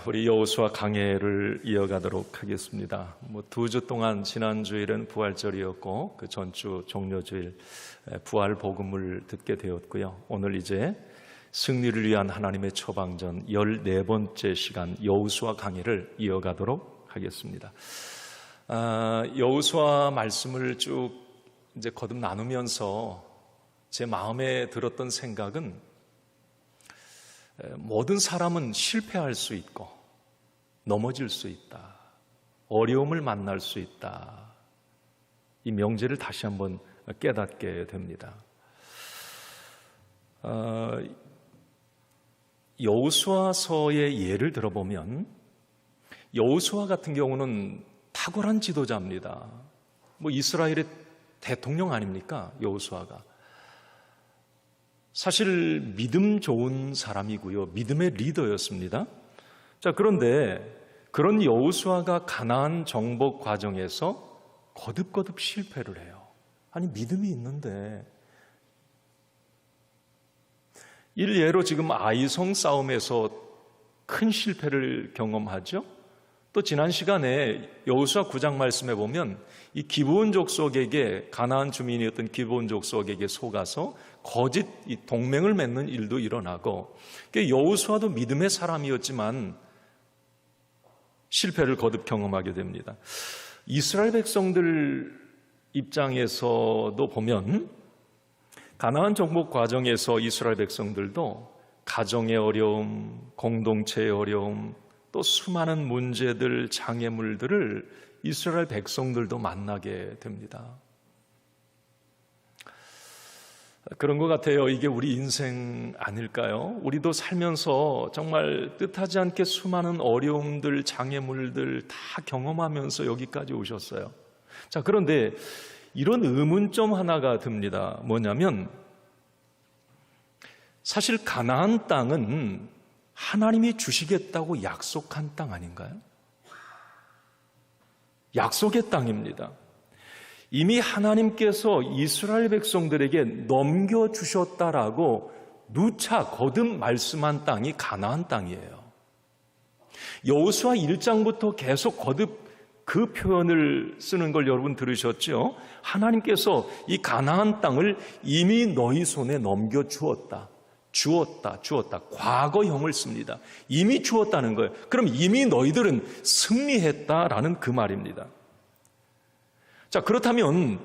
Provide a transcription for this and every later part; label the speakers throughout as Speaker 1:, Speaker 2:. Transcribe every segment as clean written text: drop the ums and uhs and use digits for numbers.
Speaker 1: 우리 여호수아 강해를 이어가도록 하겠습니다. 2주 동안 지난 주일은 부활절이었고 그 전주 종료주일 부활 복음을 듣게 되었고요. 오늘 이제 승리를 위한 하나님의 처방전 14번째 시간 여호수아 강해를 이어가도록 하겠습니다. 여호수아 말씀을 쭉 이제 거듭 나누면서 제 마음에 들었던 생각은 모든 사람은 실패할 수 있고 넘어질 수 있다. 어려움을 만날 수 있다. 이 명제를 다시 한번 깨닫게 됩니다. 여호수아서의 예를 들어보면 여호수아 같은 경우는 탁월한 지도자입니다. 이스라엘의 대통령 아닙니까? 여호수아가. 사실 믿음 좋은 사람이고요. 믿음의 리더였습니다. 그런데 그런 여호수아가 가나안 정복 과정에서 거듭거듭 실패를 해요. 아니 믿음이 있는데 일례로 지금 아이성 싸움에서 큰 실패를 경험하죠. 또 지난 시간에 여호수아 9장 말씀에 보면 이 기브온 족속에게 가나안 주민이었던 기브온 족속에게 속아서 거짓 동맹을 맺는 일도 일어나고 여호수아도 믿음의 사람이었지만 실패를 거듭 경험하게 됩니다. 이스라엘 백성들 입장에서도 보면 가나안 정복 과정에서 이스라엘 백성들도 가정의 어려움, 공동체의 어려움, 또 수많은 문제들, 장애물들을 이스라엘 백성들도 만나게 됩니다. 그런 것 같아요. 이게 우리 인생 아닐까요? 우리도 살면서 정말 뜻하지 않게 수많은 어려움들, 장애물들 다 경험하면서 여기까지 오셨어요. 그런데 이런 의문점 하나가 듭니다. 뭐냐면 사실 가나안 땅은 하나님이 주시겠다고 약속한 땅 아닌가요? 약속의 땅입니다. 이미 하나님께서 이스라엘 백성들에게 넘겨주셨다라고 누차 거듭 말씀한 땅이 가나안 땅이에요. 여호수아 1장부터 계속 거듭 그 표현을 쓰는 걸 여러분 들으셨죠? 하나님께서 이 가나안 땅을 이미 너희 손에 넘겨주었다. 주었다. 과거형을 씁니다. 이미 주었다는 거예요. 그럼 이미 너희들은 승리했다라는 그 말입니다. 그렇다면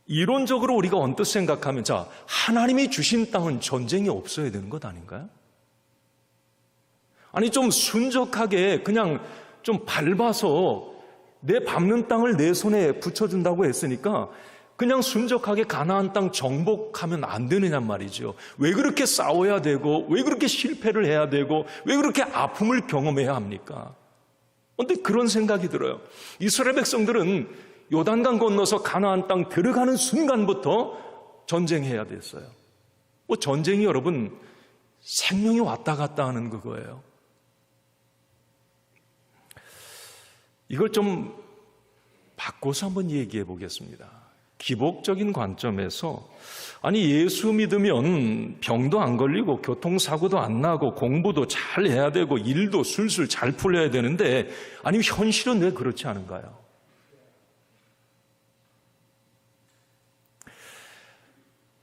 Speaker 1: 이론적으로 우리가 언뜻 생각하면 하나님이 주신 땅은 전쟁이 없어야 되는 것 아닌가요? 아니 좀 순적하게 그냥 좀 밟아서 내 밟는 땅을 내 손에 붙여준다고 했으니까 그냥 순적하게 가나안 땅 정복하면 안 되느냐 말이죠. 왜 그렇게 싸워야 되고 왜 그렇게 실패를 해야 되고 왜 그렇게 아픔을 경험해야 합니까? 그런데 그런 생각이 들어요. 이스라엘 백성들은 요단강 건너서 가나안 땅 들어가는 순간부터 전쟁해야 됐어요. 전쟁이 여러분 생명이 왔다 갔다 하는 그거예요. 이걸 좀 바꿔서 한번 얘기해 보겠습니다. 기복적인 관점에서 아니 예수 믿으면 병도 안 걸리고 교통사고도 안 나고 공부도 잘 해야 되고 일도 술술 잘 풀려야 되는데 아니 현실은 왜 그렇지 않은가요?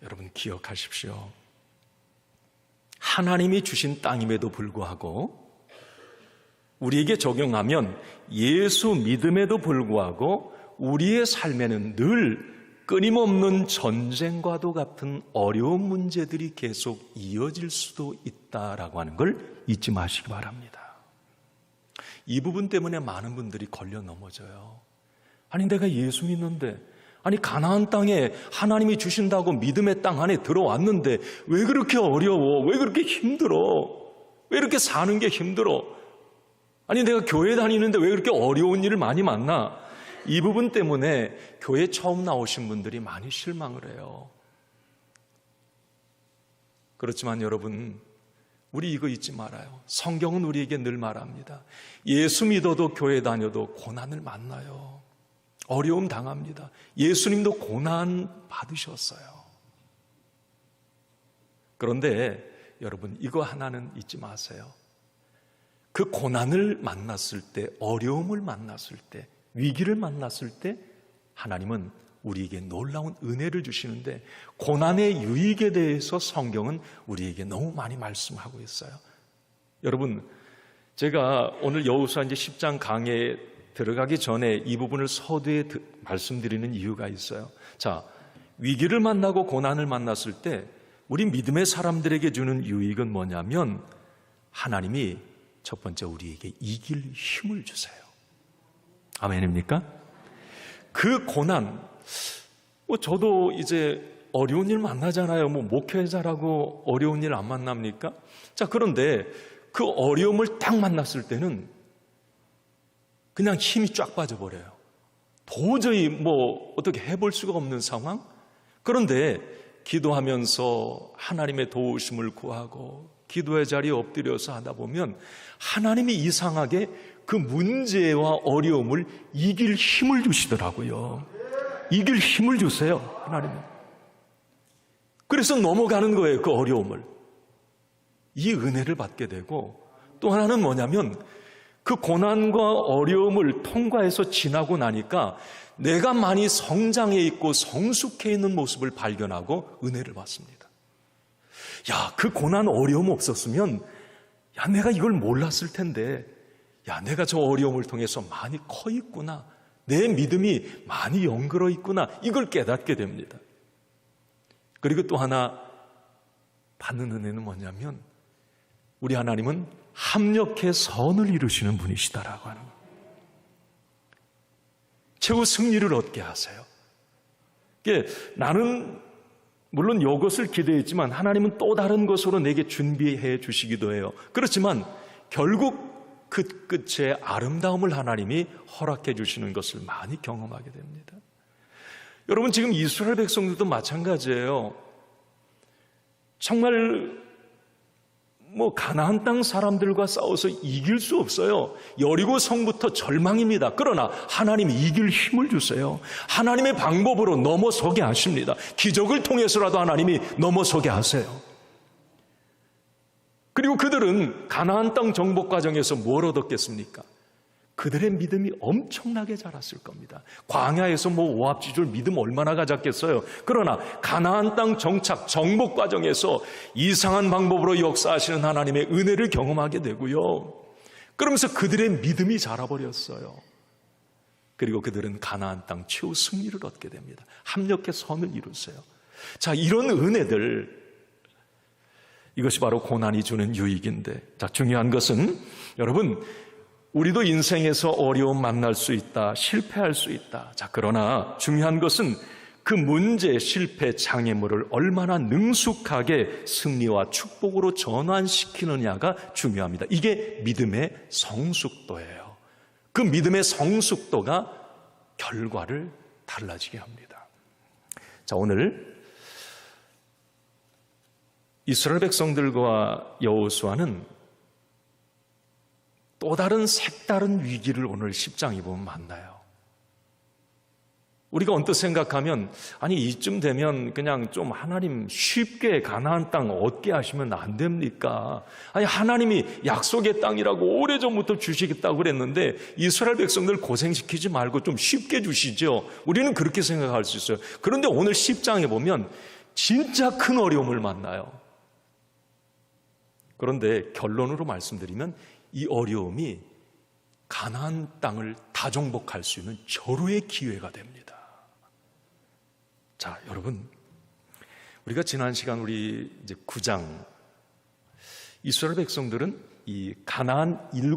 Speaker 1: 여러분 기억하십시오. 하나님이 주신 땅임에도 불구하고 우리에게 적용하면 예수 믿음에도 불구하고 우리의 삶에는 늘 끊임없는 전쟁과도 같은 어려운 문제들이 계속 이어질 수도 있다라고 하는 걸 잊지 마시기 바랍니다. 이 부분 때문에 많은 분들이 걸려 넘어져요. 아니 내가 예수 믿는데 아니 가나안 땅에 하나님이 주신다고 믿음의 땅 안에 들어왔는데 왜 그렇게 어려워? 왜 그렇게 힘들어? 왜 이렇게 사는 게 힘들어? 아니 내가 교회 다니는데 왜 그렇게 어려운 일을 많이 만나? 이 부분 때문에 교회 처음 나오신 분들이 많이 실망을 해요. 그렇지만 여러분 우리 이거 잊지 말아요. 성경은 우리에게 늘 말합니다. 예수 믿어도 교회 다녀도 고난을 만나요. 어려움 당합니다. 예수님도 고난 받으셨어요. 그런데 여러분 이거 하나는 잊지 마세요. 그 고난을 만났을 때, 어려움을 만났을 때, 위기를 만났을 때 하나님은 우리에게 놀라운 은혜를 주시는데, 고난의 유익에 대해서 성경은 우리에게 너무 많이 말씀하고 있어요. 여러분, 제가 오늘 여호수아 이제 10장 강의에 들어가기 전에 이 부분을 서두에 말씀드리는 이유가 있어요. 자, 위기를 만나고 고난을 만났을 때 우리 믿음의 사람들에게 주는 유익은 뭐냐면, 하나님이 첫 번째 우리에게 이길 힘을 주세요. 아멘입니까? 그 고난, 저도 이제 어려운 일 만나잖아요. 목회자라고 어려운 일 안 만납니까? 자, 그런데 그 어려움을 딱 만났을 때는 그냥 힘이 쫙 빠져버려요. 도저히 어떻게 해볼 수가 없는 상황? 그런데 기도하면서 하나님의 도우심을 구하고 기도의 자리에 엎드려서 하다 보면 하나님이 이상하게 그 문제와 어려움을 이길 힘을 주시더라고요. 이길 힘을 주세요, 하나님은. 그래서 넘어가는 거예요, 그 어려움을. 이 은혜를 받게 되고, 또 하나는 뭐냐면 그 고난과 어려움을 통과해서 지나고 나니까 내가 많이 성장해 있고 성숙해 있는 모습을 발견하고 은혜를 받습니다. 야, 그 고난 어려움 없었으면 내가 이걸 몰랐을 텐데, 내가 저 어려움을 통해서 많이 커 있구나, 내 믿음이 많이 연결어 있구나, 이걸 깨닫게 됩니다. 그리고 또 하나 받는 은혜는 뭐냐면, 우리 하나님은 합력해 선을 이루시는 분이시다라고 하는 거예요. 최후 승리를 얻게 하세요. 나는 물론 이것을 기대했지만 하나님은 또 다른 것으로 내게 준비해 주시기도 해요. 그렇지만 결국 그 끝에 아름다움을 하나님이 허락해 주시는 것을 많이 경험하게 됩니다. 여러분, 지금 이스라엘 백성들도 마찬가지예요. 정말 가나안 땅 사람들과 싸워서 이길 수 없어요. 여리고 성부터 절망입니다. 그러나 하나님이 이길 힘을 주세요. 하나님의 방법으로 넘어서게 하십니다. 기적을 통해서라도 하나님이 넘어서게 하세요. 그리고 그들은 가나안 땅 정복 과정에서 뭘 얻었겠습니까? 그들의 믿음이 엄청나게 자랐을 겁니다. 광야에서 오합지졸 믿음 얼마나 가졌겠어요. 그러나 가나안 땅 정착 정복 과정에서 이상한 방법으로 역사하시는 하나님의 은혜를 경험하게 되고요. 그러면서 그들의 믿음이 자라버렸어요. 그리고 그들은 가나안 땅 최후 승리를 얻게 됩니다. 합력해 선을 이루세요. 자, 이런 은혜들, 이것이 바로 고난이 주는 유익인데, 자, 중요한 것은 여러분, 우리도 인생에서 어려움 만날 수 있다, 실패할 수 있다. 자, 그러나 중요한 것은 그 문제, 실패, 장애물을 얼마나 능숙하게 승리와 축복으로 전환시키느냐가 중요합니다. 이게 믿음의 성숙도예요. 그 믿음의 성숙도가 결과를 달라지게 합니다. 자, 오늘 이스라엘 백성들과 여호수아는 또 다른 색다른 위기를 오늘 10장에 보면 만나요. 우리가 언뜻 생각하면, 아니 이쯤 되면 그냥 좀 하나님 쉽게 가나안 땅 얻게 하시면 안 됩니까? 아니 하나님이 약속의 땅이라고 오래전부터 주시겠다고 그랬는데 이스라엘 백성들 고생시키지 말고 좀 쉽게 주시죠. 우리는 그렇게 생각할 수 있어요. 그런데 오늘 10장에 보면 진짜 큰 어려움을 만나요. 그런데 결론으로 말씀드리면 이 어려움이 가나안 땅을 다정복할 수 있는 절호의 기회가 됩니다. 자, 여러분, 우리가 지난 시간 우리 이제 9장, 이스라엘 백성들은 이 가나안 7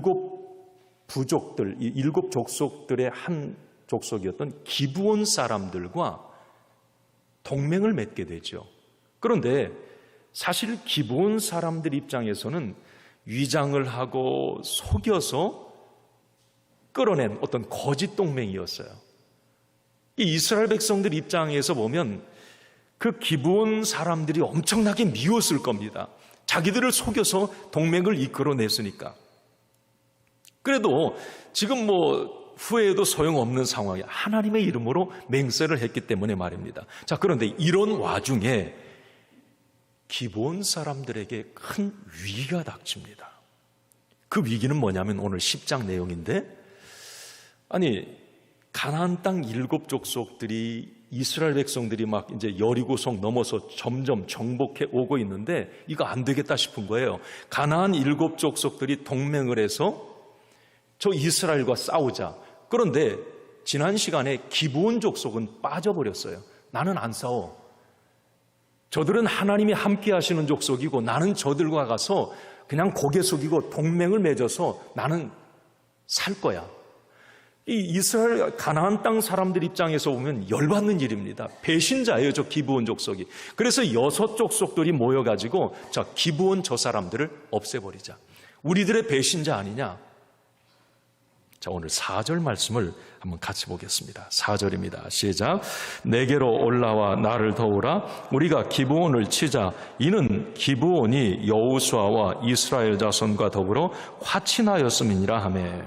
Speaker 1: 부족들, 이 7 족속들의 한 족속이었던 기브온 사람들과 동맹을 맺게 되죠. 그런데 사실 기브온 사람들 입장에서는 위장을 하고 속여서 끌어낸 어떤 거짓 동맹이었어요. 이 이스라엘 백성들 입장에서 보면 그 기브온 사람들이 엄청나게 미웠을 겁니다. 자기들을 속여서 동맹을 이끌어냈으니까. 그래도 지금 후회해도 소용없는 상황이야. 하나님의 이름으로 맹세를 했기 때문에 말입니다. 자, 그런데 이런 와중에 기브온 사람들에게 큰 위기가 닥칩니다. 그 위기는 뭐냐면 오늘 10장 내용인데, 아니 가나안 땅 7 족속들이, 이스라엘 백성들이 막 이제 여리고성 넘어서 점점 정복해 오고 있는데 이거 안 되겠다 싶은 거예요. 가나안 7 족속들이 동맹을 해서 저 이스라엘과 싸우자. 그런데 지난 시간에 기브온 족속은 빠져버렸어요. 나는 안 싸워. 저들은 하나님이 함께 하시는 족속이고 나는 저들과 가서 그냥 고개 숙이고 동맹을 맺어서 나는 살 거야. 이 이스라엘 가나안 땅 사람들 입장에서 보면 열받는 일입니다. 배신자예요, 저 기브온 족속이. 그래서 6 족속들이 모여가지고 자, 기브온 저 사람들을 없애버리자. 우리들의 배신자 아니냐? 자, 오늘 4절 말씀을 한번 같이 보겠습니다. 4절입니다. 시작. 내게로 올라와 나를 도우라. 우리가 기브온을 치자. 이는 기브온이 여호수아와 이스라엘 자손과 더불어 화친하였음이니라 하매.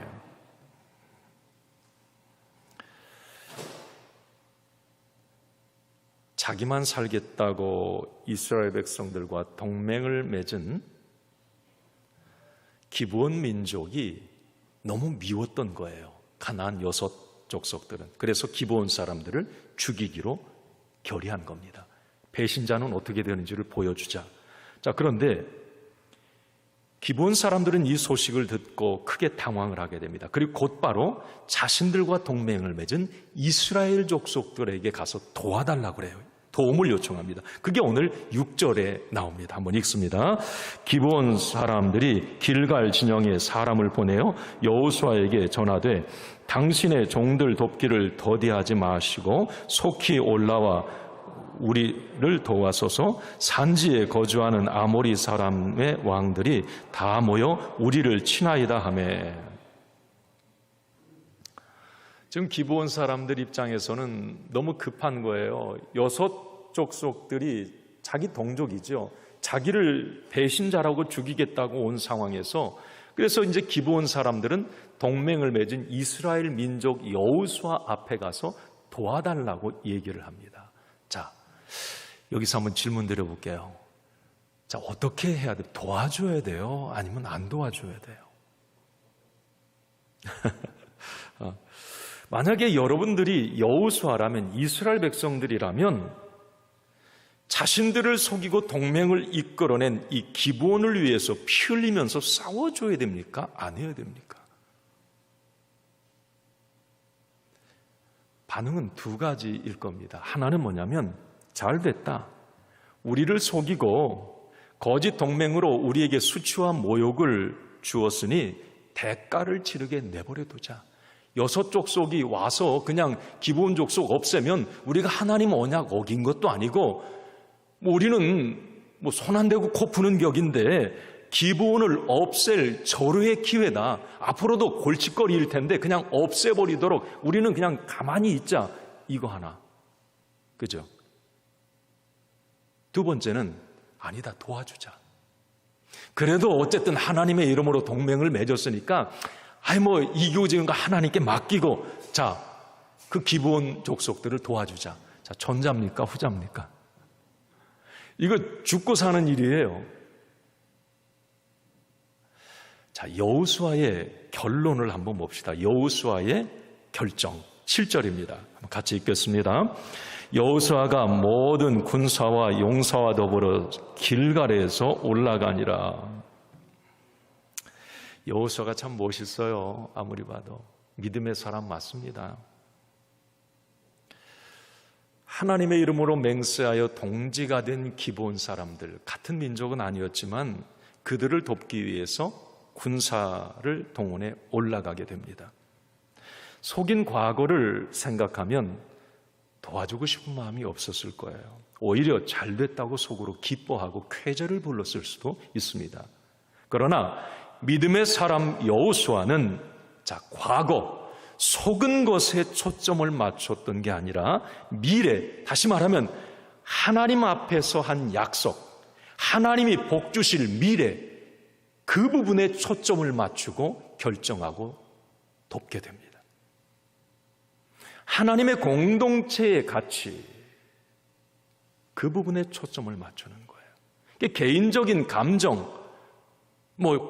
Speaker 1: 자기만 살겠다고 이스라엘 백성들과 동맹을 맺은 기브온 민족이 너무 미웠던 거예요. 가나안 6 족속들은. 그래서 기브온 사람들을 죽이기로 결의한 겁니다. 배신자는 어떻게 되는지를 보여주자. 자, 그런데 기브온 사람들은 이 소식을 듣고 크게 당황을 하게 됩니다. 그리고 곧바로 자신들과 동맹을 맺은 이스라엘 족속들에게 가서 도와달라고 그래요. 도움을 요청합니다. 그게 오늘 6절에 나옵니다. 한번 읽습니다. 기브온 사람들이 길갈 진영에 사람을 보내어 여호수아에게 전하되 당신의 종들 돕기를 더디하지 마시고 속히 올라와 우리를 도와소서. 산지에 거주하는 아모리 사람의 왕들이 다 모여 우리를 치나이다 하매. 지금 기브온 사람들 입장에서는 너무 급한 거예요. 6 족속들이 자기 동족이죠. 자기를 배신자라고 죽이겠다고 온 상황에서, 그래서 이제 기브온 사람들은 동맹을 맺은 이스라엘 민족 여호수아 앞에 가서 도와달라고 얘기를 합니다. 자, 여기서 한번 질문 드려볼게요. 자, 어떻게 해야 돼요? 도와줘야 돼요? 아니면 안 도와줘야 돼요? 만약에 여러분들이 여호수아라면, 이스라엘 백성들이라면 자신들을 속이고 동맹을 이끌어낸 이 기브온을 위해서 피 흘리면서 싸워줘야 됩니까? 안 해야 됩니까? 반응은 2 가지일 겁니다. 하나는 뭐냐면, 잘 됐다. 우리를 속이고 거짓 동맹으로 우리에게 수치와 모욕을 주었으니 대가를 치르게 내버려두자. 6 족속이 와서 그냥 기브온 족속 없애면 우리가 하나님 언약 어긴 것도 아니고, 우리는 손 안 대고 코 푸는 격인데 기브온을 없앨 절호의 기회다. 앞으로도 골칫거리일 텐데 그냥 없애버리도록 우리는 그냥 가만히 있자. 이거 하나. 그죠? 2 번째는 아니다, 도와주자. 그래도 어쨌든 하나님의 이름으로 동맹을 맺었으니까 이기고지는 거 하나님께 맡기고, 자, 그 기브온 족속들을 도와주자. 자, 전자입니까? 후자입니까? 이거 죽고 사는 일이에요. 자, 여호수아의 결론을 한번 봅시다. 여호수아의 결정. 7절입니다. 같이 읽겠습니다. 여호수아가 모든 군사와 용사와 더불어 길갈에서 올라가니라. 여호수아가 참 멋있어요. 아무리 봐도 믿음의 사람 맞습니다. 하나님의 이름으로 맹세하여 동지가 된 기브온 사람들, 같은 민족은 아니었지만 그들을 돕기 위해서 군사를 동원해 올라가게 됩니다. 속인 과거를 생각하면 도와주고 싶은 마음이 없었을 거예요. 오히려 잘 됐다고 속으로 기뻐하고 쾌재를 불렀을 수도 있습니다. 그러나 믿음의 사람 여호수아는 과거 속은 것에 초점을 맞췄던 게 아니라 미래, 다시 말하면 하나님 앞에서 한 약속, 하나님이 복 주실 미래, 그 부분에 초점을 맞추고 결정하고 돕게 됩니다. 하나님의 공동체의 가치, 그 부분에 초점을 맞추는 거예요. 개인적인 감정,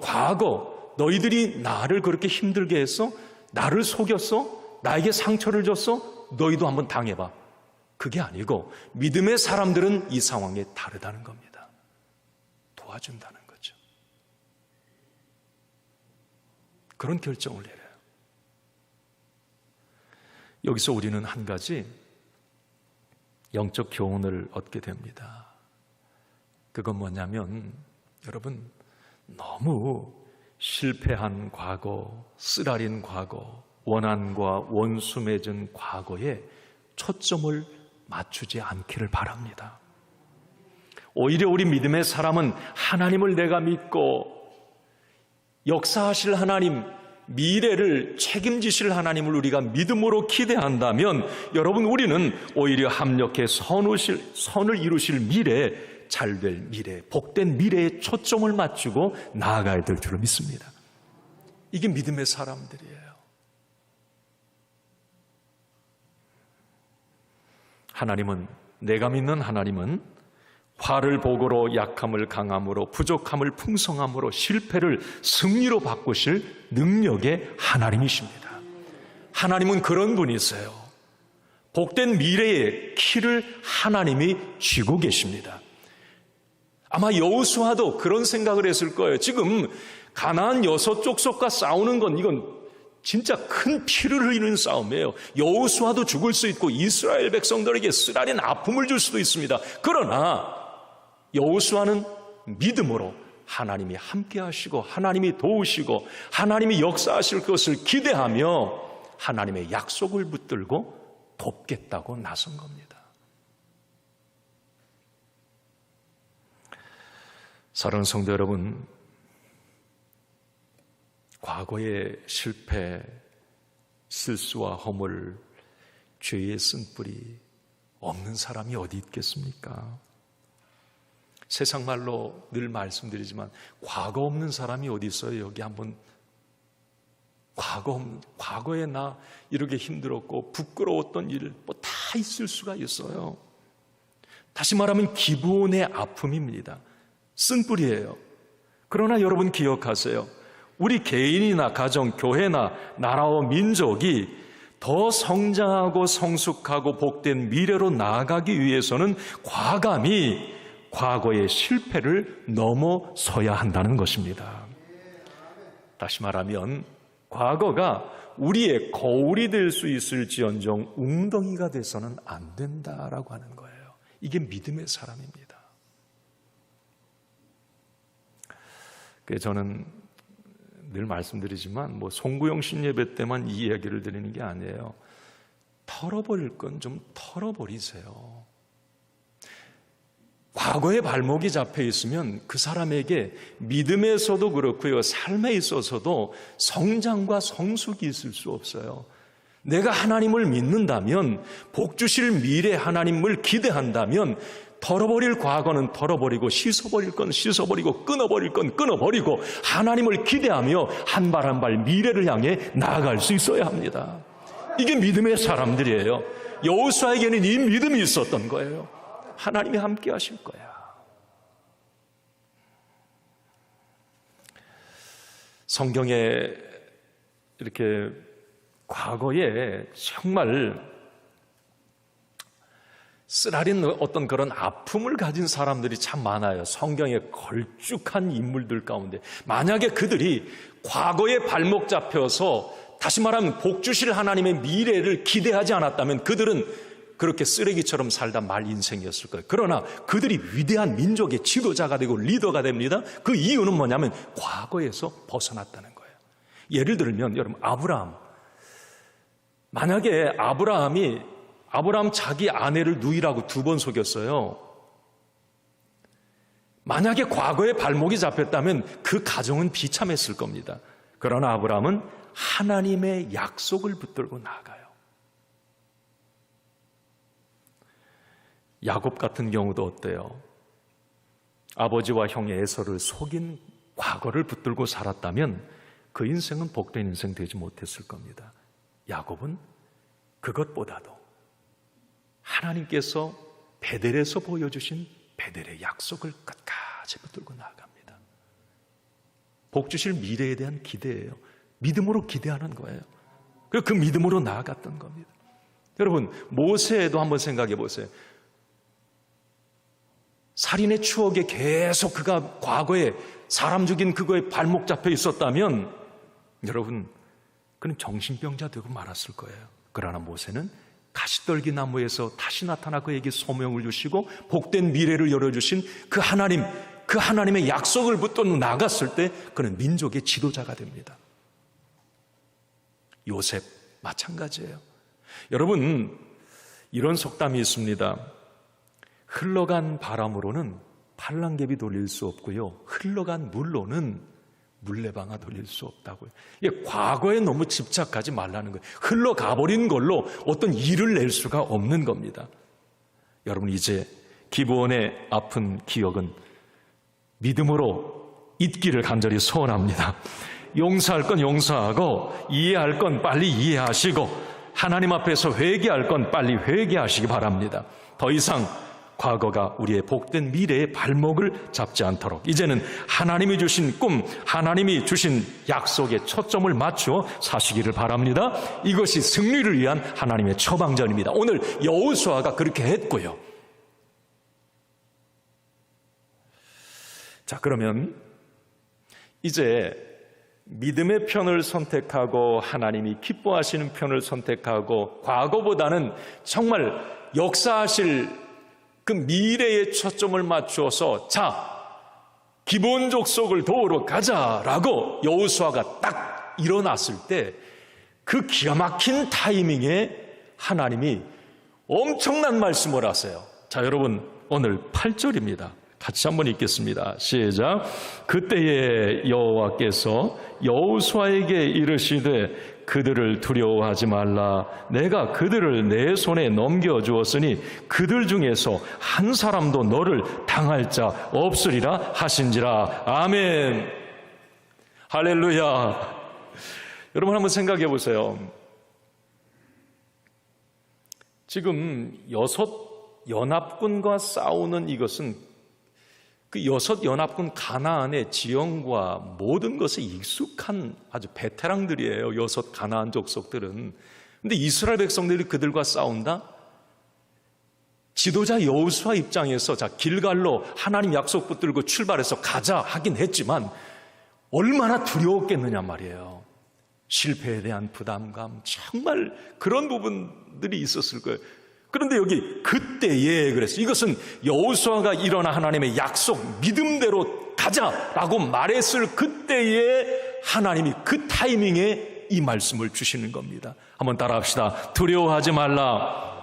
Speaker 1: 과거, 너희들이 나를 그렇게 힘들게 했어? 나를 속였어? 나에게 상처를 줬어? 너희도 한번 당해봐. 그게 아니고 믿음의 사람들은 이 상황에 다르다는 겁니다. 도와준다는 거죠. 그런 결정을 내려요. 여기서 우리는 한 가지 영적 교훈을 얻게 됩니다. 그건 뭐냐면, 여러분, 너무 실패한 과거, 쓰라린 과거, 원한과 원수 맺은 과거에 초점을 맞추지 않기를 바랍니다. 오히려 우리 믿음의 사람은 하나님을 내가 믿고 역사하실 하나님, 미래를 책임지실 하나님을 우리가 믿음으로 기대한다면, 여러분, 우리는 오히려 합력해 선을 이루실 미래, 잘될 미래, 복된 미래에 초점을 맞추고 나아가야 될 줄을 믿습니다. 이게 믿음의 사람들이에요. 하나님은, 내가 믿는 하나님은 화를 복으로, 약함을 강함으로, 부족함을 풍성함으로, 실패를 승리로 바꾸실 능력의 하나님이십니다. 하나님은 그런 분이세요. 복된 미래의 키를 하나님이 쥐고 계십니다. 아마 여호수아도 그런 생각을 했을 거예요. 지금 가나안 6족속과 싸우는 건 이건 진짜 큰 피를 흘리는 싸움이에요. 여호수아도 죽을 수 있고 이스라엘 백성들에게 쓰라린 아픔을 줄 수도 있습니다. 그러나 여호수아는 믿음으로 하나님이 함께 하시고 하나님이 도우시고 하나님이 역사하실 것을 기대하며 하나님의 약속을 붙들고 돕겠다고 나선 겁니다. 사랑하는 성도 여러분, 과거의 실패, 실수와 허물, 죄의 쓴뿌리 없는 사람이 어디 있겠습니까? 세상 말로 늘 말씀드리지만 과거 없는 사람이 어디 있어요? 여기 한번 과거에 나 이렇게 힘들었고 부끄러웠던 일 뭐 다 있을 수가 있어요. 다시 말하면 기본의 아픔입니다. 쓴뿌리예요. 그러나 여러분 기억하세요. 우리 개인이나 가정, 교회나 나라와 민족이 더 성장하고 성숙하고 복된 미래로 나아가기 위해서는 과감히 과거의 실패를 넘어서야 한다는 것입니다. 다시 말하면 과거가 우리의 거울이 될 수 있을지언정 웅덩이가 돼서는 안 된다라고 하는 거예요. 이게 믿음의 사람입니다. 그래서 저는 늘 말씀드리지만 송구영 신예배 때만 이 이야기를 드리는 게 아니에요. 털어버릴 건 좀 털어버리세요. 과거의 발목이 잡혀 있으면 그 사람에게 믿음에서도 그렇고요, 삶에 있어서도 성장과 성숙이 있을 수 없어요. 내가 하나님을 믿는다면, 복 주실 미래 하나님을 기대한다면 털어버릴 과거는 털어버리고 씻어버릴 건 씻어버리고 끊어버릴 건 끊어버리고 하나님을 기대하며 한 발 한 발 미래를 향해 나아갈 수 있어야 합니다. 이게 믿음의 사람들이에요. 여호수아에게는 이 믿음이 있었던 거예요. 하나님이 함께 하실 거야. 성경에 이렇게 과거에 정말 쓰라린 어떤 그런 아픔을 가진 사람들이 참 많아요. 성경에 걸쭉한 인물들 가운데 만약에 그들이 과거에 발목 잡혀서 다시 말하면 복 주실 하나님의 미래를 기대하지 않았다면 그들은 그렇게 쓰레기처럼 살다 말 인생이었을 거예요. 그러나 그들이 위대한 민족의 지도자가 되고 리더가 됩니다. 그 이유는 뭐냐면 과거에서 벗어났다는 거예요. 예를 들면 여러분, 아브라함. 만약에 아브라함 자기 아내를 누이라고 2번 속였어요. 만약에 과거에 발목이 잡혔다면 그 가정은 비참했을 겁니다. 그러나 아브라함은 하나님의 약속을 붙들고 나아가요. 야곱 같은 경우도 어때요? 아버지와 형 에서를 속인 과거를 붙들고 살았다면 그 인생은 복된 인생 되지 못했을 겁니다. 야곱은 그것보다도 하나님께서 베델에서 보여주신 베델의 약속을 끝까지 붙들고 나아갑니다. 복 주실 미래에 대한 기대예요. 믿음으로 기대하는 거예요. 그리고 그 믿음으로 나아갔던 겁니다. 여러분, 모세도 한번 생각해 보세요. 살인의 추억에 계속 그가 과거에 사람 죽인 그거에 발목 잡혀 있었다면 여러분, 그는 정신병자 되고 말았을 거예요. 그러나 모세는 가시떨기 나무에서 다시 나타나 그에게 소명을 주시고 복된 미래를 열어주신 그 하나님, 그 하나님의 약속을 붙들고 나갔을 때 그는 민족의 지도자가 됩니다. 요셉 마찬가지예요. 여러분, 이런 속담이 있습니다. 흘러간 바람으로는 팔랑개비 돌릴 수 없고요, 흘러간 물로는 물레방아 돌릴 수 없다고요. 이게 과거에 너무 집착하지 말라는 거예요. 흘러가버린 걸로 어떤 일을 낼 수가 없는 겁니다. 여러분, 이제 기브온의 아픈 기억은 믿음으로 잊기를 간절히 소원합니다. 용서할 건 용서하고 이해할 건 빨리 이해하시고 하나님 앞에서 회개할 건 빨리 회개하시기 바랍니다. 더 이상 과거가 우리의 복된 미래의 발목을 잡지 않도록 이제는 하나님이 주신 꿈, 하나님이 주신 약속에 초점을 맞추어 사시기를 바랍니다. 이것이 승리를 위한 하나님의 처방전입니다. 오늘 여호수아가 그렇게 했고요. 자, 그러면 이제 믿음의 편을 선택하고 하나님이 기뻐하시는 편을 선택하고 과거보다는 정말 역사하실 그 미래에 초점을 맞추어서 자, 기브온 족속을 도우러 가자라고 여호수아가 딱 일어났을 때 그 기가 막힌 타이밍에 하나님이 엄청난 말씀을 하세요. 자, 여러분, 오늘 8절입니다. 같이 한번 읽겠습니다. 시작. 그때에 여호와께서 여호수아에게 이르시되 그들을 두려워하지 말라. 내가 그들을 내 손에 넘겨주었으니 그들 중에서 한 사람도 너를 당할 자 없으리라 하신지라. 아멘. 할렐루야. 여러분, 한번 생각해 보세요. 지금 6 연합군과 싸우는 이것은 그 6 연합군 가나안의 지형과 모든 것에 익숙한 아주 베테랑들이에요. 6 가나안 족속들은. 근데 이스라엘 백성들이 그들과 싸운다? 지도자 여호수아 입장에서 자, 길갈로 하나님 약속 붙들고 출발해서 가자 하긴 했지만 얼마나 두려웠겠느냐 말이에요. 실패에 대한 부담감, 정말 그런 부분들이 있었을 거예요. 그런데 여기 그때에 그랬어요. 이것은 여호수아가 일어나 하나님의 약속, 믿음대로 가자라고 말했을 그때에 하나님이 그 타이밍에 이 말씀을 주시는 겁니다. 한번 따라합시다. 두려워하지 말라.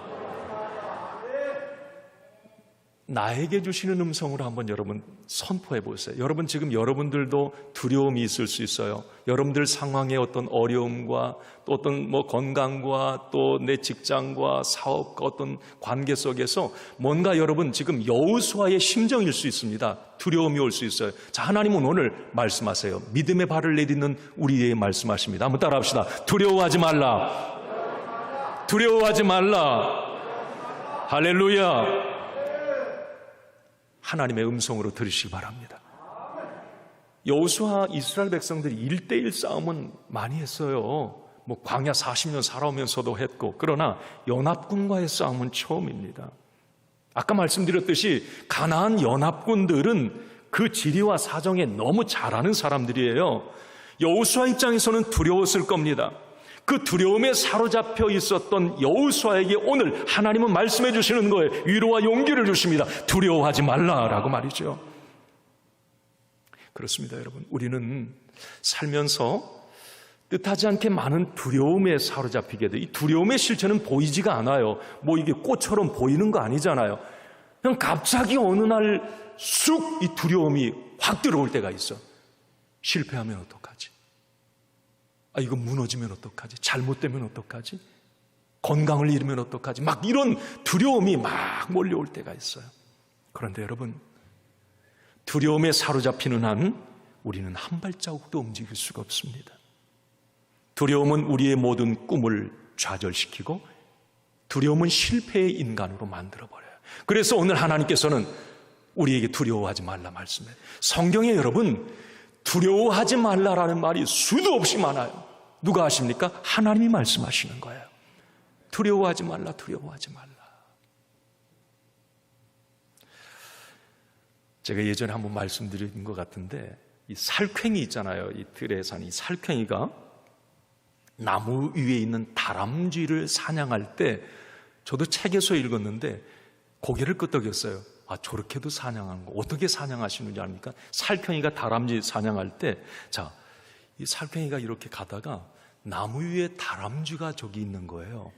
Speaker 1: 나에게 주시는 음성으로 한번 여러분 선포해 보세요. 여러분, 지금 여러분들도 두려움이 있을 수 있어요. 여러분들 상황에 어떤 어려움과 또 어떤 건강과 또 내 직장과 사업과 어떤 관계 속에서 뭔가 여러분 지금 여호수아의 심정일 수 있습니다. 두려움이 올 수 있어요. 자, 하나님은 오늘 말씀하세요. 믿음의 발을 내딛는 우리에게 말씀하십니다. 한번 따라합시다. 두려워하지 말라. 두려워하지 말라. 할렐루야. 하나님의 음성으로 들으시기 바랍니다. 여호수아 이스라엘 백성들이 1대1 싸움은 많이 했어요. 광야 40년 살아오면서도 했고, 그러나 연합군과의 싸움은 처음입니다. 아까 말씀드렸듯이 가나안 연합군들은 그 지리와 사정에 너무 잘 아는 사람들이에요. 여호수아 입장에서는 두려웠을 겁니다. 그 두려움에 사로잡혀 있었던 여호수아에게 오늘 하나님은 말씀해 주시는 거예요. 위로와 용기를 주십니다. 두려워하지 말라라고 말이죠. 그렇습니다, 여러분. 우리는 살면서 뜻하지 않게 많은 두려움에 사로잡히게 돼요. 이 두려움의 실체는 보이지가 않아요. 이게 꽃처럼 보이는 거 아니잖아요. 그냥 갑자기 어느 날 쑥 이 두려움이 확 들어올 때가 있어. 실패하면 어떡하지? 이거 무너지면 어떡하지? 잘못되면 어떡하지? 건강을 잃으면 어떡하지? 막 이런 두려움이 막 몰려올 때가 있어요. 그런데 여러분, 두려움에 사로잡히는 한 우리는 한 발자국도 움직일 수가 없습니다. 두려움은 우리의 모든 꿈을 좌절시키고 두려움은 실패의 인간으로 만들어버려요. 그래서 오늘 하나님께서는 우리에게 두려워하지 말라 말씀해요. 성경에 여러분, 두려워하지 말라라는 말이 수도 없이 많아요. 누가 하십니까? 하나님이 말씀하시는 거예요. 두려워하지 말라, 두려워하지 말라. 제가 예전에 한번 말씀드린 것 같은데, 이 살쾡이 있잖아요. 이 들에 사는 이 살쾡이가 나무 위에 있는 다람쥐를 사냥할 때, 저도 책에서 읽었는데 고개를 끄덕였어요. 아, 저렇게도 사냥하는 거. 어떻게 사냥하시는지 압니까? 살쾡이가 다람쥐 사냥할 때, 자, 이 살쾡이가 이렇게 가다가 나무 위에 다람쥐가 저기 있는 거예요.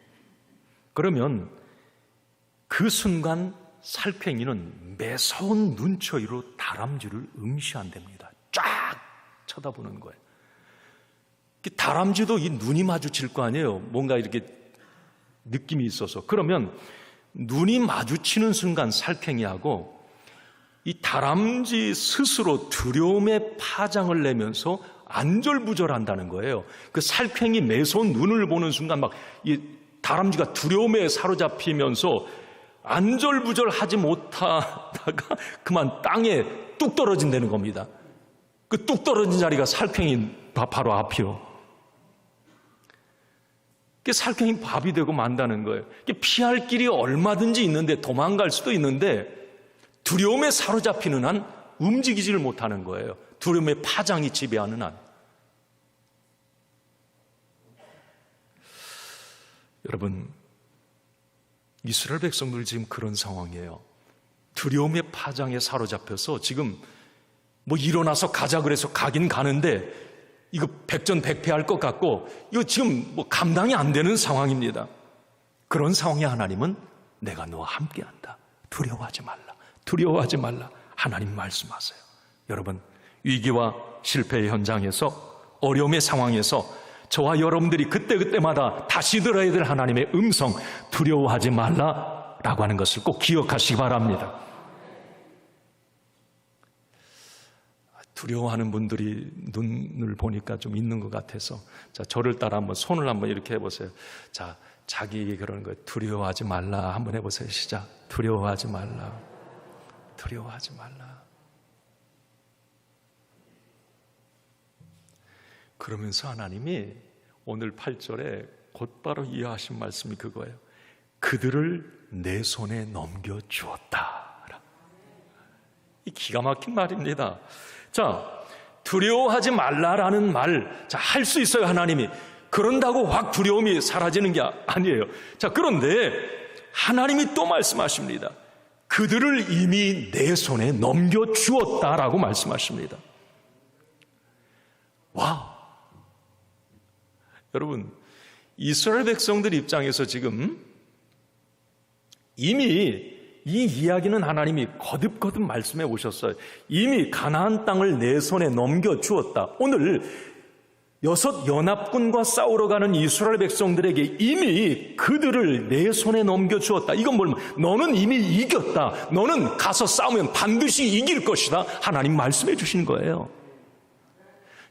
Speaker 1: 그러면 그 순간 살쾡이는 매서운 눈초리로 다람쥐를 응시한답니다. 쫙 쳐다보는 거예요. 다람쥐도 이 눈이 마주칠 거 아니에요. 뭔가 이렇게 느낌이 있어서. 그러면 눈이 마주치는 순간 살쾡이하고 이 다람쥐 스스로 두려움의 파장을 내면서 안절부절한다는 거예요. 그 살쾡이 매서운 눈을 보는 순간 막 이 다람쥐가 두려움에 사로잡히면서 안절부절하지 못하다가 그만 땅에 뚝 떨어진다는 겁니다. 그 뚝 떨어진 자리가 살쾡이 바로 앞이요. 살쾡이 밥이 되고 만다는 거예요. 피할 길이 얼마든지 있는데, 도망갈 수도 있는데 두려움에 사로잡히는 한 움직이지를 못하는 거예요. 두려움의 파장이 지배하는 한. 여러분, 이스라엘 백성들 지금 그런 상황이에요. 두려움의 파장에 사로잡혀서 지금 뭐 일어나서 가자 그래서 가긴 가는데 이거 백전백패할 것 같고 이거 지금 뭐 감당이 안 되는 상황입니다. 그런 상황에 하나님은 내가 너와 함께한다. 두려워하지 말라. 두려워하지 말라. 하나님 말씀하세요. 여러분, 위기와 실패의 현장에서, 어려움의 상황에서 저와 여러분들이 그때그때마다 다시 들어야 될 하나님의 음성, 두려워하지 말라라고 하는 것을 꼭 기억하시기 바랍니다. 두려워하는 분들이 눈을 보니까 좀 있는 것 같아서, 자, 저를 따라 한번 손을 한번 이렇게 해보세요. 자, 자기 그러는 거예요. 두려워하지 말라. 한번 해보세요. 시작. 두려워하지 말라. 두려워하지 말라. 그러면서 하나님이 오늘 8절에 곧바로 이어하신 말씀이 그거예요. 그들을 내 손에 넘겨주었다. 이 기가 막힌 말입니다. 자, 두려워하지 말라라는 말, 자, 할 수 있어요, 하나님이. 그런다고 확 두려움이 사라지는 게 아니에요. 자, 그런데 하나님이 또 말씀하십니다. 그들을 이미 내 손에 넘겨주었다라고 말씀하십니다. 와! 여러분, 이스라엘 백성들 입장에서 지금 이미 이 이야기는 하나님이 거듭거듭 말씀해 오셨어요. 이미 가나안 땅을 내 손에 넘겨주었다. 오늘 6 연합군과 싸우러 가는 이스라엘 백성들에게 이미 그들을 내 손에 넘겨주었다. 이건 뭘, 너는 이미 이겼다. 너는 가서 싸우면 반드시 이길 것이다. 하나님 말씀해 주신 거예요.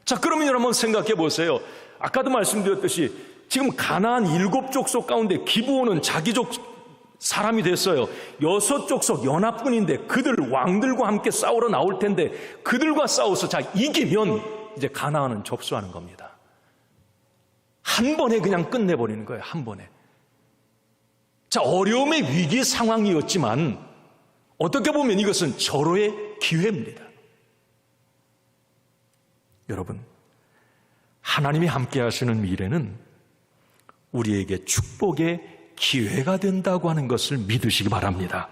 Speaker 1: 자, 그러면 여러분 생각해 보세요. 아까도 말씀드렸듯이 지금 가나안 7 족속 가운데 기브온은 자기 족 사람이 됐어요. 6 족속 연합군인데 그들 왕들과 함께 싸우러 나올 텐데 그들과 싸워서 자 이기면 이제 가나안은 접수하는 겁니다. 한 번에 그냥 끝내버리는 거예요. 한 번에. 자, 어려움의 위기 상황이었지만 어떻게 보면 이것은 절호의 기회입니다. 여러분, 하나님이 함께 하시는 미래는 우리에게 축복의 기회가 된다고 하는 것을 믿으시기 바랍니다.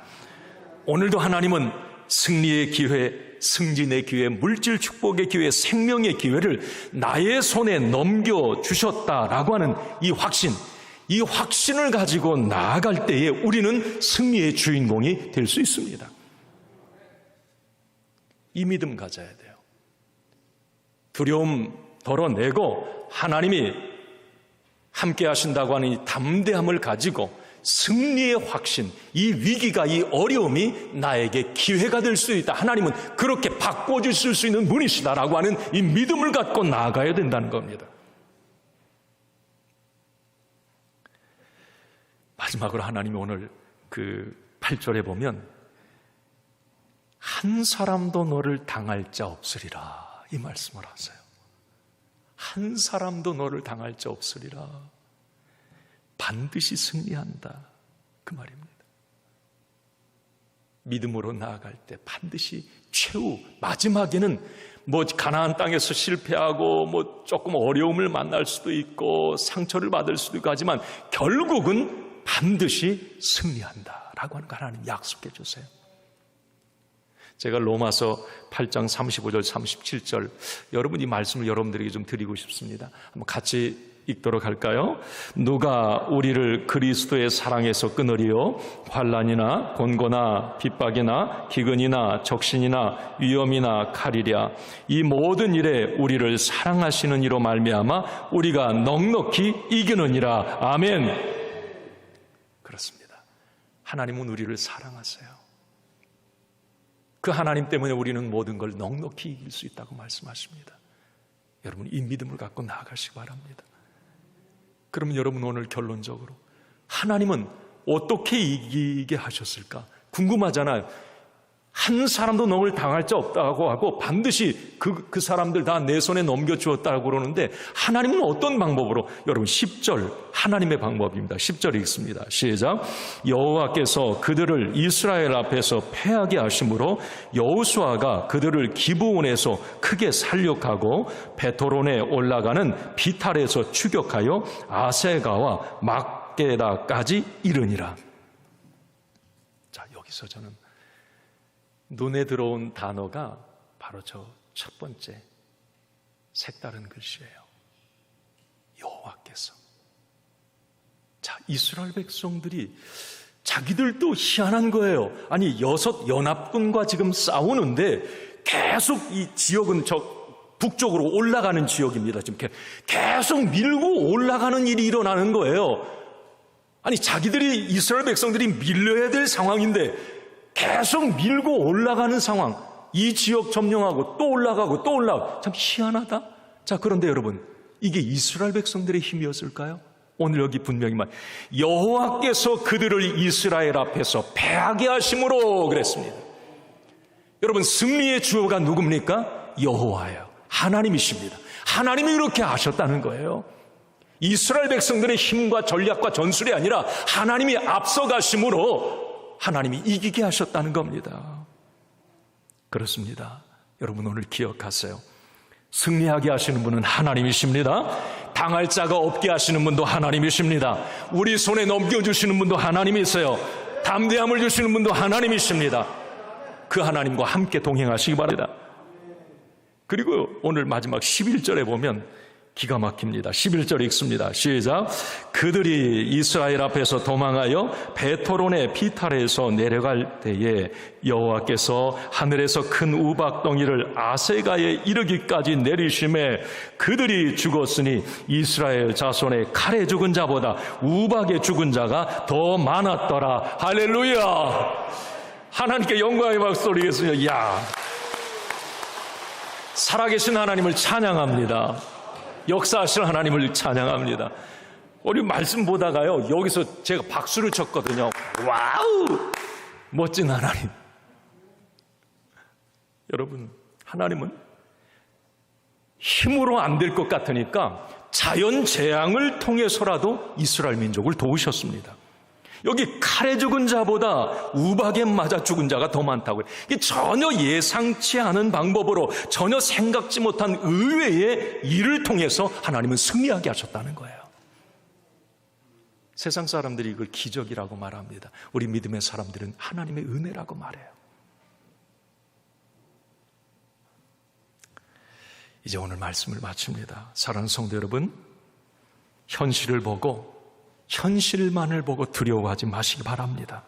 Speaker 1: 오늘도 하나님은 승리의 기회, 승진의 기회, 물질 축복의 기회, 생명의 기회를 나의 손에 넘겨주셨다라고 하는 이 확신을 가지고 나아갈 때에 우리는 승리의 주인공이 될 수 있습니다. 이 믿음 가져야 돼요. 두려움 덜어내고 하나님이 함께 하신다고 하는 이 담대함을 가지고 승리의 확신, 이 위기가, 이 어려움이 나에게 기회가 될 수 있다. 하나님은 그렇게 바꿔주실 수 있는 분이시다라고 하는 이 믿음을 갖고 나아가야 된다는 겁니다. 마지막으로 하나님이 오늘 그 8절에 보면 한 사람도 너를 당할 자 없으리라 이 말씀을 하세요. 한 사람도 너를 당할 자 없으리라. 반드시 승리한다, 그 말입니다. 믿음으로 나아갈 때 반드시 최후 마지막에는 가나안 땅에서 실패하고 조금 어려움을 만날 수도 있고 상처를 받을 수도 있고 하지만 결국은 반드시 승리한다라고 하는 거 하나님 약속해 주세요. 제가 로마서 8장 35절 37절 여러분 이 말씀을 여러분들에게 좀 드리고 싶습니다. 한번 같이 읽도록 할까요? 누가 우리를 그리스도의 사랑에서 끊으리요? 환난이나 곤고나 핍박이나 기근이나 적신이나 위험이나 칼이랴. 이 모든 일에 우리를 사랑하시는 이로 말미암아 우리가 넉넉히 이기느니라. 아멘. 그렇습니다. 하나님은 우리를 사랑하세요. 그 하나님 때문에 우리는 모든 걸 넉넉히 이길 수 있다고 말씀하십니다. 여러분 이 믿음을 갖고 나아가시기 바랍니다. 그러면 여러분 오늘 결론적으로 하나님은 어떻게 이기게 하셨을까? 궁금하잖아요. 한 사람도 너를 당할 자 없다고 하고 반드시 그 사람들 다 내 손에 넘겨주었다고 그러는데 하나님은 어떤 방법으로? 여러분 10절 하나님의 방법입니다. 10절 읽습니다. 시작. 여호와께서 그들을 이스라엘 앞에서 패하게 하심으로 여호수아가 그들을 기브온에서 크게 살육하고 베토론에 올라가는 비탈에서 추격하여 아세가와 막게다까지 이르니라. 자, 여기서 저는 눈에 들어온 단어가 바로 저 첫 번째 색다른 글씨예요. 여호와께서. 자, 이스라엘 백성들이 자기들도 희한한 거예요. 아니 6 연합군과 지금 싸우는데 계속 이 지역은 저 북쪽으로 올라가는 지역입니다. 지금 계속 밀고 올라가는 일이 일어나는 거예요. 아니 자기들이 이스라엘 백성들이 밀려야 될 상황인데 계속 밀고 올라가는 상황. 이 지역 점령하고 또 올라가고 또 올라가고 참 희한하다. 자, 그런데 여러분 이게 이스라엘 백성들의 힘이었을까요? 오늘 여기 분명히 말 여호와께서 그들을 이스라엘 앞에서 패하게 하심으로 그랬습니다. 여러분 승리의 주어가 누굽니까? 여호와예요. 하나님이십니다. 하나님이 그렇게 하셨다는 거예요. 이스라엘 백성들의 힘과 전략과 전술이 아니라 하나님이 앞서가심으로 하나님이 이기게 하셨다는 겁니다. 그렇습니다. 여러분 오늘 기억하세요. 승리하게 하시는 분은 하나님이십니다. 당할 자가 없게 하시는 분도 하나님이십니다. 우리 손에 넘겨주시는 분도 하나님이세요. 담대함을 주시는 분도 하나님이십니다. 그 하나님과 함께 동행하시기 바랍니다. 그리고 오늘 마지막 11절에 보면 기가 막힙니다. 11절 읽습니다. 시작. 그들이 이스라엘 앞에서 도망하여 베토론의 비탈에서 내려갈 때에 여호와께서 하늘에서 큰 우박덩이를 아세가에 이르기까지 내리심에 그들이 죽었으니 이스라엘 자손의 칼에 죽은 자보다 우박에 죽은 자가 더 많았더라. 할렐루야. 하나님께 영광의 박수를 했으니 살아계신 하나님을 찬양합니다. 역사하시는 하나님을 찬양합니다. 우리 말씀 보다가요 여기서 제가 박수를 쳤거든요. 와우, 멋진 하나님. 여러분 하나님은 힘으로 안 될 것 같으니까 자연 재앙을 통해서라도 이스라엘 민족을 도우셨습니다. 여기 칼에 죽은 자보다 우박에 맞아 죽은 자가 더 많다고요. 이게 전혀 예상치 않은 방법으로 전혀 생각지 못한 의외의 일을 통해서 하나님은 승리하게 하셨다는 거예요. 세상 사람들이 이걸 기적이라고 말합니다. 우리 믿음의 사람들은 하나님의 은혜라고 말해요. 이제 오늘 말씀을 마칩니다. 사랑하는 성도 여러분, 현실만을 보고 두려워하지 마시기 바랍니다.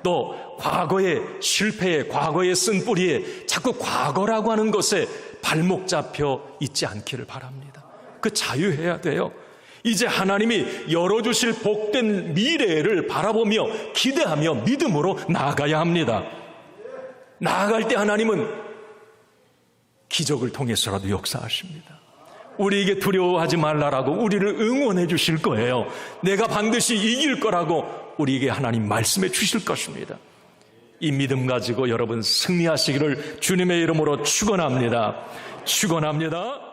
Speaker 1: 또 과거의 실패에, 과거의 쓴뿌리에 자꾸 과거라고 하는 것에 발목 잡혀 있지 않기를 바랍니다. 그 자유해야 돼요. 이제 하나님이 열어주실 복된 미래를 바라보며 기대하며 믿음으로 나아가야 합니다. 나아갈 때 하나님은 기적을 통해서라도 역사하십니다. 우리에게 두려워하지 말라라고 우리를 응원해 주실 거예요. 내가 반드시 이길 거라고 우리에게 하나님 말씀해 주실 것입니다. 이 믿음 가지고 여러분 승리하시기를 주님의 이름으로 축원합니다. 축원합니다.